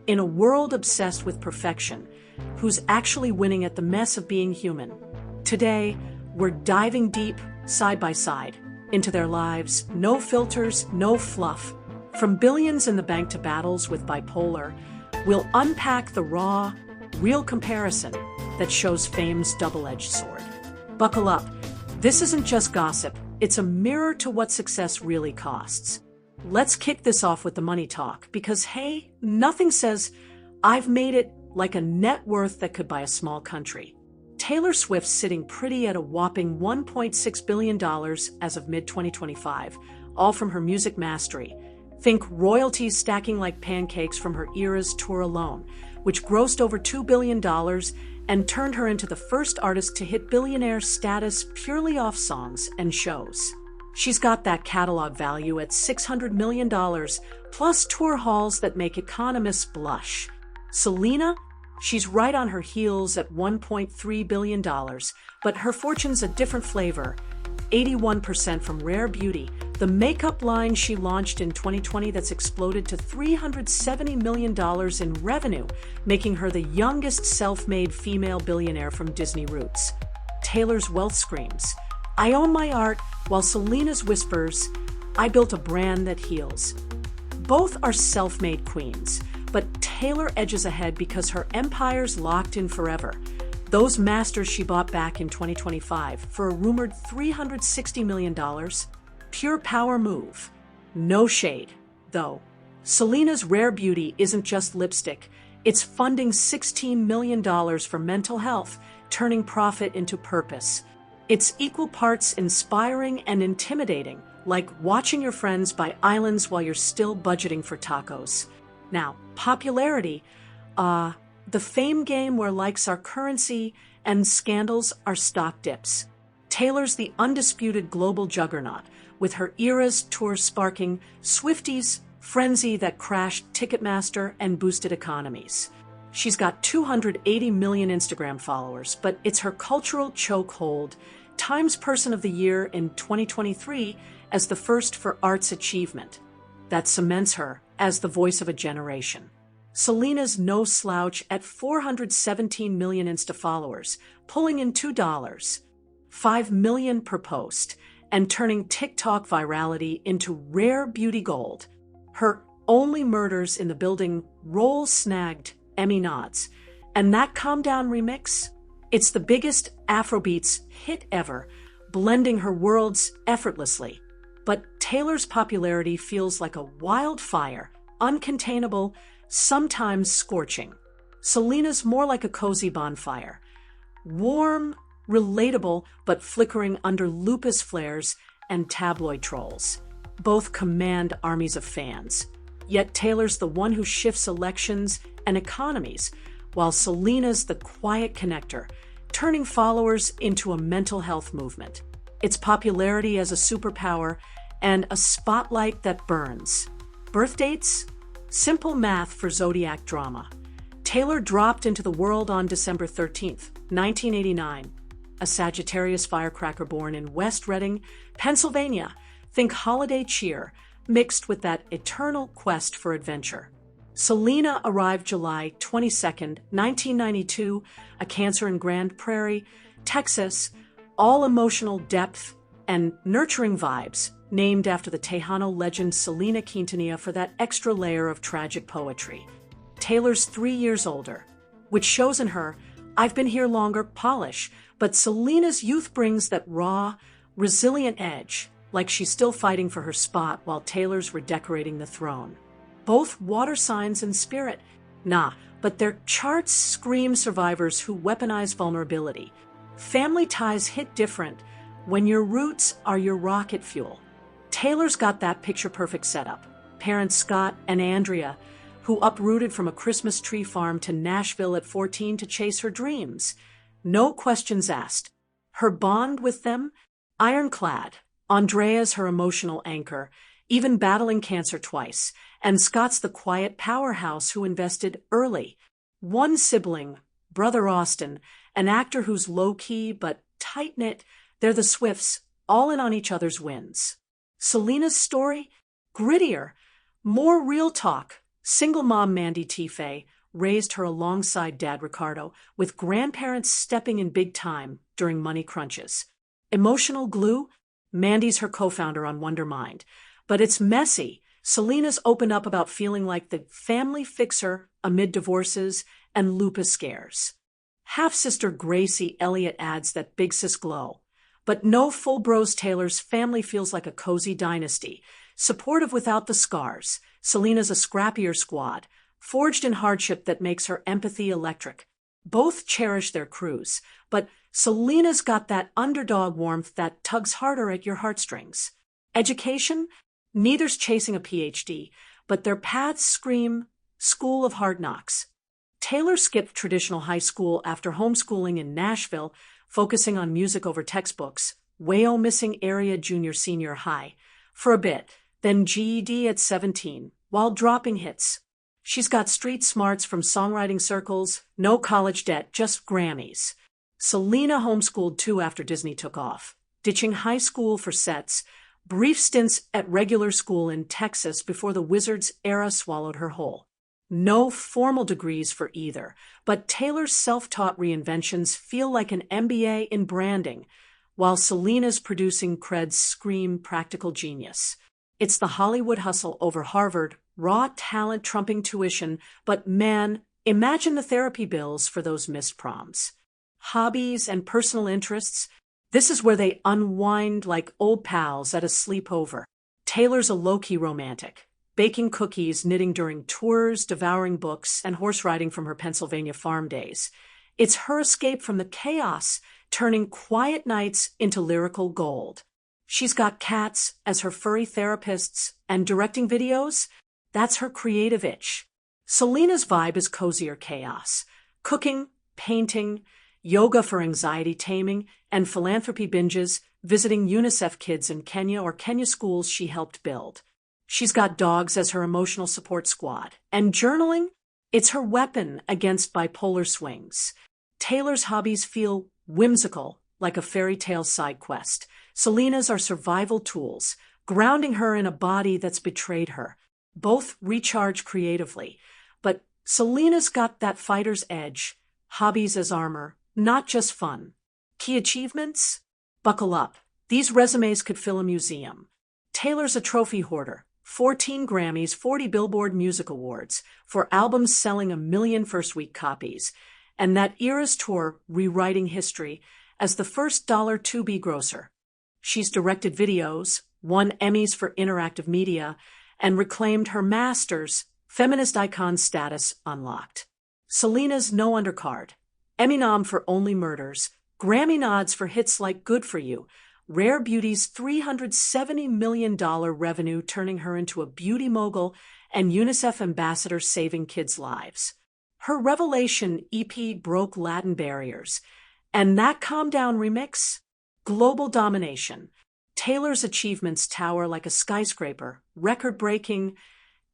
In a world obsessed with perfection, who's actually winning at the mess of being human? Today, we're diving deep, side by side, into their lives, no filters, no fluff. From billions in the bank to battles with bipolar, we'll unpack the raw, real comparison that shows fame's double-edged sword. Buckle up. This isn't just gossip, it's a mirror to what success really costs. Let's kick this off with the money talk, because hey, nothing says, "I've made it," like a net worth that could buy a small country. Taylor Swift's sitting pretty at a whopping $1.6 billion as of mid-2025, all from her music mastery. Think royalties stacking like pancakes from her Eras tour alone, which grossed over $2 billion and turned her into the first artist to hit billionaire status purely off songs and shows. She's got that catalog value at $600 million, plus tour hauls that make economists blush. Selena? She's right on her heels at $1.3 billion, but her fortune's a different flavor. 81% from Rare Beauty, the makeup line she launched in 2020 that's exploded to $370 million in revenue, making her the youngest self-made female billionaire from Disney roots. Taylor's wealth screams, "I own my art," while Selena's whispers, "I built a brand that heals." Both are self-made queens, but Taylor edges ahead because her empire's locked in forever. Those masters she bought back in 2025 for a rumored $360 million. Pure power move. No shade, though. Selena's Rare Beauty isn't just lipstick. It's funding $16 million for mental health, turning profit into purpose. It's equal parts inspiring and intimidating, like watching your friends buy islands while you're still budgeting for tacos. Now, popularity, the fame game where likes are currency and scandals are stock dips. Taylor's the undisputed global juggernaut, with her Eras tour sparking Swifties' frenzy that crashed Ticketmaster and boosted economies. She's got 280 million Instagram followers, but it's her cultural chokehold, Times Person of the Year in 2023 as the first for arts achievement, that cements her as the voice of a generation. Selena's no slouch at 417 million Insta followers, pulling in $5 million per post, and turning TikTok virality into rare beauty gold. Her Only Murders in the Building role snagged Emmy nods. And that Calm Down remix? It's the biggest Afrobeats hit ever, blending her worlds effortlessly. But Taylor's popularity feels like a wildfire, uncontainable, sometimes scorching. Selena's more like a cozy bonfire. Warm, relatable, but flickering under lupus flares and tabloid trolls. Both command armies of fans. Yet Taylor's the one who shifts elections and economies, while Selena's the quiet connector, turning followers into a mental health movement. It's popularity as a superpower and a spotlight that burns. Birth dates? Simple math for zodiac drama. Taylor dropped into the world on December 13th, 1989. A Sagittarius firecracker born in West Reading, Pennsylvania. Think holiday cheer, mixed with that eternal quest for adventure. Selena arrived July 22nd, 1992, a Cancer in Grand Prairie, Texas, all emotional depth and nurturing vibes, named after the Tejano legend Selena Quintanilla for that extra layer of tragic poetry. Taylor's 3 years older, which shows in her, "I've been here longer" polish, but Selena's youth brings that raw, resilient edge, like she's still fighting for her spot while Taylor's redecorating the throne. Both water signs in spirit, but their charts scream survivors who weaponize vulnerability. Family ties hit different when your roots are your rocket fuel. Taylor's got that picture-perfect setup. Parents Scott and Andrea, who uprooted from a Christmas tree farm to Nashville at 14 to chase her dreams. No questions asked. Her bond with them? Ironclad. Andrea's her emotional anchor, even battling cancer twice. And Scott's the quiet powerhouse who invested early. One sibling, brother Austin, an actor who's low-key but tight-knit. They're the Swifts, all in on each other's wins. Selena's story? Grittier, more real talk, Single mom Mandy Tiffay raised her alongside dad Ricardo, with grandparents stepping in big time during money crunches. Emotional glue? Mandy's her co-founder on Wondermind. But it's messy. Selena's opened up about feeling like the family fixer amid divorces and lupus scares. Half-sister Gracie Elliott adds that big sis glow. But no full bros Taylor's family feels like a cozy dynasty, supportive without the scars. Selena's a scrappier squad, forged in hardship that makes her empathy electric. Both cherish their crews, but Selena's got that underdog warmth that tugs harder at your heartstrings. Education? Neither's chasing a PhD, but their paths scream School of Hard Knocks. Taylor skipped traditional high school after homeschooling in Nashville, focusing on music over textbooks, Wayo missing area junior-senior high, for a bit, then GED at 17, while dropping hits. She's got street smarts from songwriting circles, no college debt, just Grammys. Selena homeschooled too after Disney took off, ditching high school for sets, brief stints at regular school in Texas before the Wizards era swallowed her whole. No formal degrees for either, but Taylor's self-taught reinventions feel like an MBA in branding, while Selena's producing creds scream practical genius. It's the Hollywood hustle over Harvard, raw talent trumping tuition, but man, imagine the therapy bills for those missed proms. Hobbies and personal interests, this is where they unwind like old pals at a sleepover. Taylor's a low-key romantic, baking cookies, knitting during tours, devouring books, and horse riding from her Pennsylvania farm days. It's her escape from the chaos, turning quiet nights into lyrical gold. She's got cats as her furry therapists, and directing videos, that's her creative itch. Selena's vibe is cozier chaos. Cooking, painting, yoga for anxiety taming, and philanthropy binges, visiting UNICEF kids in Kenya or Kenya schools she helped build. She's got dogs as her emotional support squad. And journaling? It's her weapon against bipolar swings. Taylor's hobbies feel whimsical, like a fairy tale side quest. Selena's are survival tools, grounding her in a body that's betrayed her. Both recharge creatively. But Selena's got that fighter's edge, hobbies as armor, not just fun. Key achievements? Buckle up. These resumes could fill a museum. Taylor's a trophy hoarder. 14 Grammys, 40 Billboard Music Awards for albums selling 1 million first-week copies. And that Eras tour rewriting history as the first $2B grosser. She's directed videos, won Emmys for interactive media, and reclaimed her master's feminist icon status unlocked. Selena's no undercard. Emmy nom for Only Murders, Grammy nods for hits like Good For You, Rare Beauty's $370 million revenue turning her into a beauty mogul and UNICEF ambassador saving kids' lives. Her Revelation EP broke Latin barriers, and that Calm Down remix? Global domination. Taylor's achievements tower like a skyscraper, record-breaking,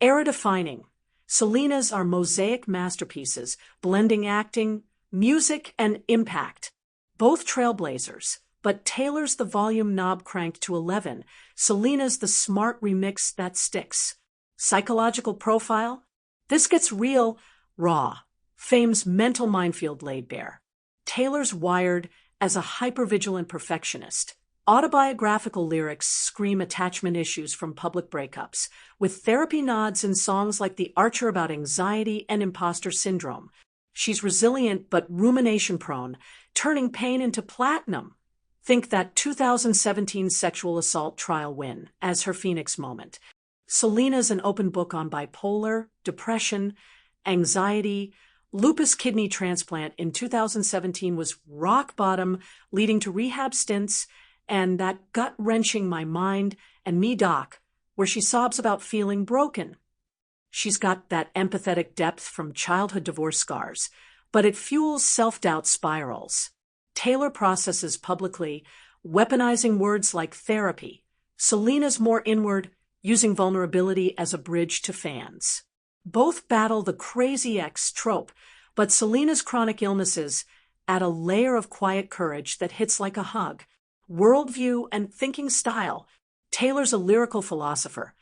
era-defining. Selena's are mosaic masterpieces, blending acting, music, and impact. Both trailblazers, but Taylor's the volume knob cranked to 11. Selena's the smart remix that sticks. Psychological profile? This gets real, raw. Fame's mental minefield laid bare. Taylor's wired as a hypervigilant perfectionist. Autobiographical lyrics scream attachment issues from public breakups, with therapy nods in songs like The Archer about anxiety and imposter syndrome. She's resilient but rumination-prone, turning pain into platinum. Think that 2017 sexual assault trial win as her Phoenix moment. Selena's an open book on bipolar, depression, anxiety. Lupus kidney transplant in 2017 was rock bottom, leading to rehab stints, and that gut-wrenching My Mind and Me Doc, where she sobs about feeling broken. She's got that empathetic depth from childhood divorce scars, but it fuels self-doubt spirals. Taylor processes publicly, weaponizing words like therapy. Selena's more inward, using vulnerability as a bridge to fans. Both battle the crazy ex trope, but Selena's chronic illnesses add a layer of quiet courage that hits like a hug. Worldview and thinking style. Taylor's a lyrical philosopher,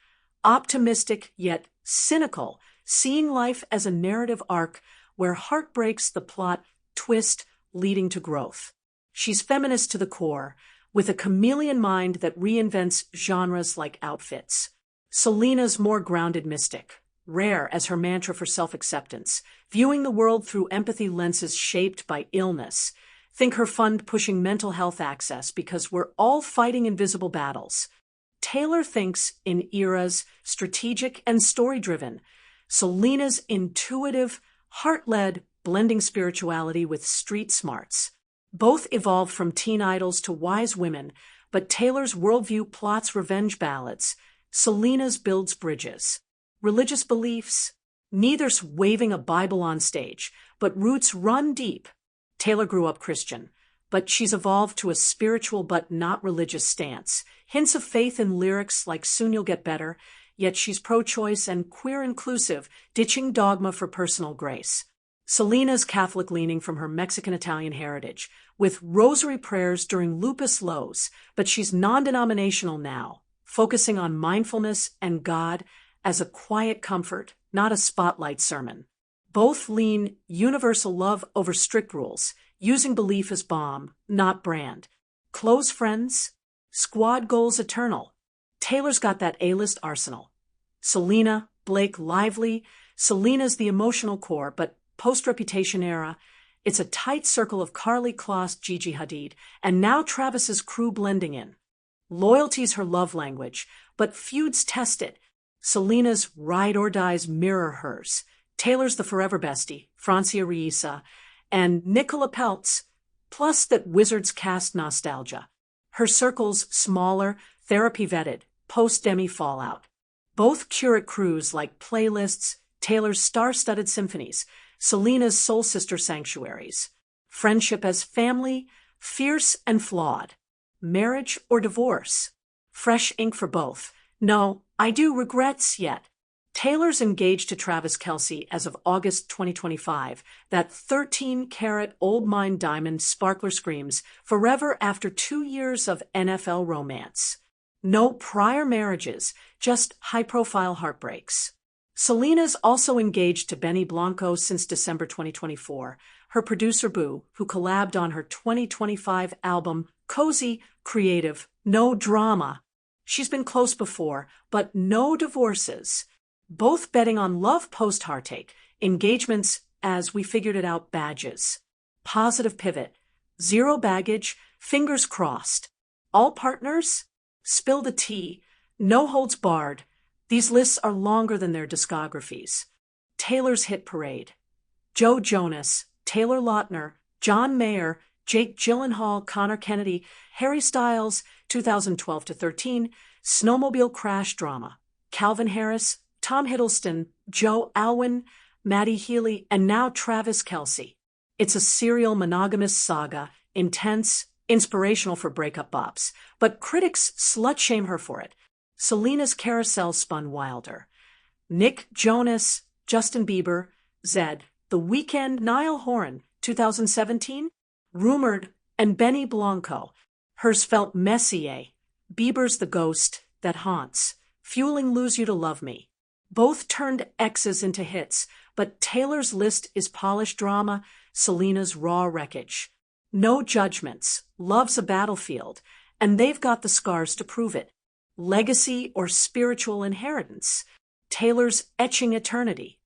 optimistic yet cynical, seeing life as a narrative arc where heart breaks the plot twist leading to growth. She's feminist to the core, with a chameleon mind that reinvents genres like outfits. Selena's more grounded mystic, rare as her mantra for self-acceptance, viewing the world through empathy lenses shaped by illness. Think her fund pushing mental health access because we're all fighting invisible battles. Taylor thinks in eras, strategic and story-driven. Selena's intuitive, heart-led, blending spirituality with street smarts. Both evolved from teen idols to wise women, but Taylor's worldview plots revenge ballads. Selena's builds bridges. Religious beliefs? Neither's waving a Bible on stage, but roots run deep. Taylor grew up Christian, but she's evolved to a spiritual but not religious stance. Hints of faith in lyrics like Soon You'll Get Better, yet she's pro-choice and queer-inclusive, ditching dogma for personal grace. Selena's Catholic leaning from her Mexican-Italian heritage, with rosary prayers during lupus lows, but she's non-denominational now, focusing on mindfulness and God as a quiet comfort, not a spotlight sermon. Both lean universal love over strict rules, using belief as balm, not brand. Close friends? Squad goals eternal. Taylor's got that A-list arsenal. Selena, Blake Lively. Selena's the emotional core, but post-Reputation era, it's a tight circle of Karlie Kloss, Gigi Hadid, and now Travis's crew blending in. Loyalty's her love language, but feuds test it. Selena's ride or dies mirror hers. Taylor's the forever bestie, Francia Riisa, and Nicola Peltz, plus that Wizards cast nostalgia. Her circle's smaller, therapy-vetted, post-Demi fallout. Both curate crews like playlists, Taylor's star-studded symphonies, Selena's soul sister sanctuaries. Friendship as family, fierce and flawed. Marriage or divorce? Fresh ink for both. No, I do regrets yet. Taylor's engaged to Travis Kelce as of August 2025. That 13-carat old mine diamond sparkler screams forever after 2 years of NFL romance. No prior marriages, just high-profile heartbreaks. Selena's also engaged to Benny Blanco since December 2024, her producer Boo, who collabed on her 2025 album Cozy, Creative, No Drama. She's been close before, but no divorces. Both betting on love post-heartache, engagements as we figured it out badges. Positive pivot, zero baggage, fingers crossed. All partners? Spill the tea, no holds barred. These lists are longer than their discographies. Taylor's hit parade. Joe Jonas, Taylor Lautner, John Mayer, Jake Gyllenhaal, Connor Kennedy, Harry Styles, 2012-13, snowmobile crash drama. Calvin Harris, Tom Hiddleston, Joe Alwyn, Maddie Healy, and now Travis Kelce. It's a serial monogamous saga, intense, inspirational for breakup bops, but critics slut-shame her for it. Selena's carousel spun wilder. Nick Jonas, Justin Bieber, Zedd, The Weeknd, Niall Horan, 2017, Rumored, and Benny Blanco. Hers felt Messier. Bieber's the ghost that haunts, fueling Lose You to Love Me. Both turned X's into hits, but Taylor's list is polished drama, Selena's raw wreckage. No judgments, love's a battlefield, and they've got the scars to prove it. Legacy or spiritual inheritance, Taylor's etching eternity.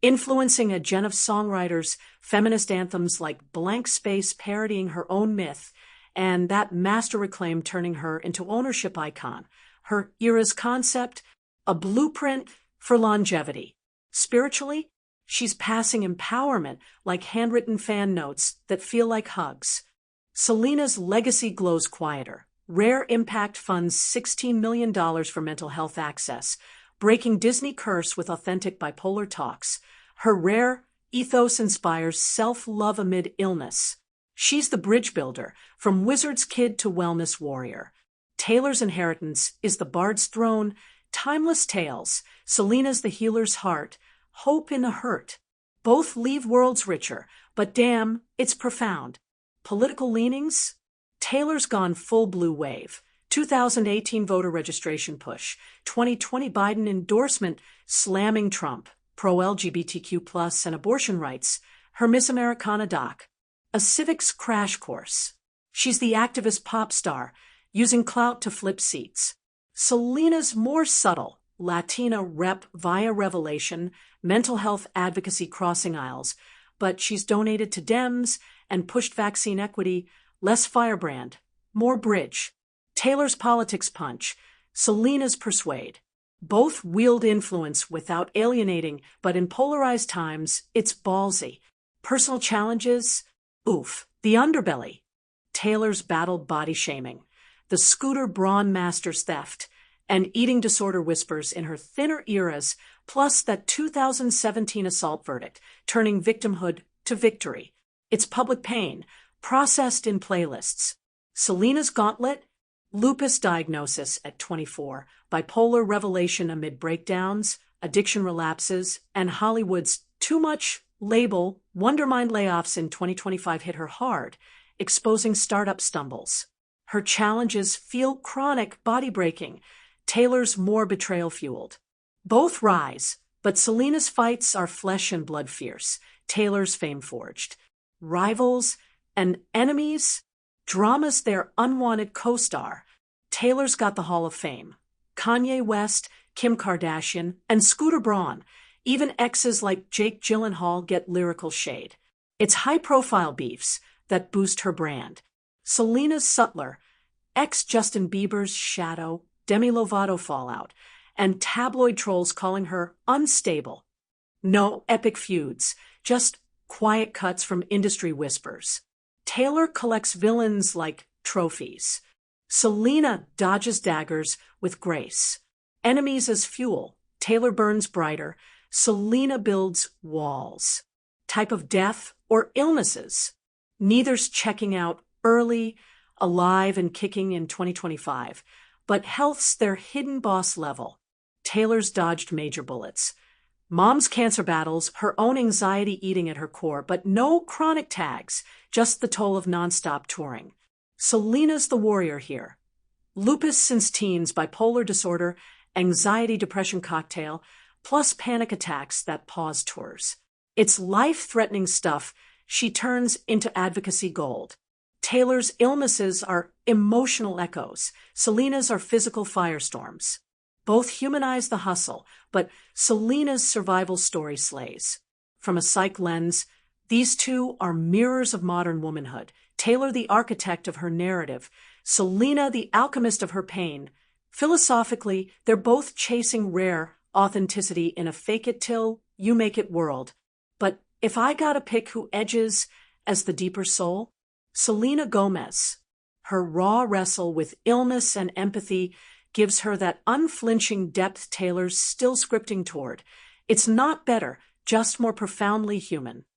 Influencing a gen of songwriters, feminist anthems like Blank Space parodying her own myth, and that master reclaim turning her into ownership icon. Her era's concept, a blueprint for longevity. Spiritually, she's passing empowerment like handwritten fan notes that feel like hugs. Selena's legacy glows quieter. Rare Impact funds $16 million for mental health access, breaking Disney curse with authentic bipolar talks. Her rare ethos inspires self-love amid illness. She's the bridge builder, from wizard's kid to wellness warrior. Taylor's inheritance is the bard's throne, timeless tales. Selena's the healer's heart, hope in a hurt. Both leave worlds richer, but damn, it's profound. Political leanings? Taylor's gone full blue wave. 2018 voter registration push. 2020 Biden endorsement slamming Trump. pro-LGBTQ+ and abortion rights, her Miss Americana doc, a civics crash course. She's the activist pop star, using clout to flip seats. Selena's more subtle, Latina rep via revelation, mental health advocacy crossing aisles, but she's donated to Dems and pushed vaccine equity, less firebrand, more bridge. Taylor's politics punch, Selena's persuade. Both wield influence without alienating, but in polarized times, it's ballsy. Personal challenges? Oof. The underbelly. Taylor's battled body shaming, the Scooter Braun Masters theft, and eating disorder whispers in her thinner eras, plus that 2017 assault verdict, turning victimhood to victory. It's public pain, processed in playlists. Selena's gauntlet? Lupus diagnosis at 24, bipolar revelation amid breakdowns, addiction relapses, and Hollywood's too much label, Wondermind layoffs in 2025 hit her hard, exposing startup stumbles. Her challenges feel chronic, body-breaking. Taylor's more betrayal-fueled. Both rise, but Selena's fights are flesh and blood fierce, Taylor's fame-forged. Rivals and enemies? Drama's their unwanted co-star. Taylor's got the Hall of Fame. Kanye West, Kim Kardashian, and Scooter Braun. Even exes like Jake Gyllenhaal get lyrical shade. It's high-profile beefs that boost her brand. Selena's subtler, ex-Justin Bieber's shadow, Demi Lovato fallout, and tabloid trolls calling her unstable. No epic feuds, just quiet cuts from industry whispers. Taylor collects villains like trophies. Selena dodges daggers with grace. Enemies as fuel. Taylor burns brighter. Selena builds walls. Type of death or illnesses. Neither's checking out early, alive and kicking in 2025, but health's their hidden boss level. Taylor's dodged major bullets. Mom's cancer battles, her own anxiety eating at her core, but no chronic tags, just the toll of nonstop touring. Selena's the warrior here. Lupus since teens, bipolar disorder, anxiety depression cocktail, plus panic attacks that pause tours. It's life-threatening stuff she turns into advocacy gold. Taylor's illnesses are emotional echoes. Selena's are physical firestorms. Both humanize the hustle, but Selena's survival story slays. From a psych lens, these two are mirrors of modern womanhood. Taylor the architect of her narrative, Selena the alchemist of her pain. Philosophically, they're both chasing rare authenticity in a fake-it-till-you-make-it world. But if I gotta pick who edges as the deeper soul, Selena Gomez. Her raw wrestle with illness and empathy gives her that unflinching depth Taylor's still scripting toward. It's not better, just more profoundly human.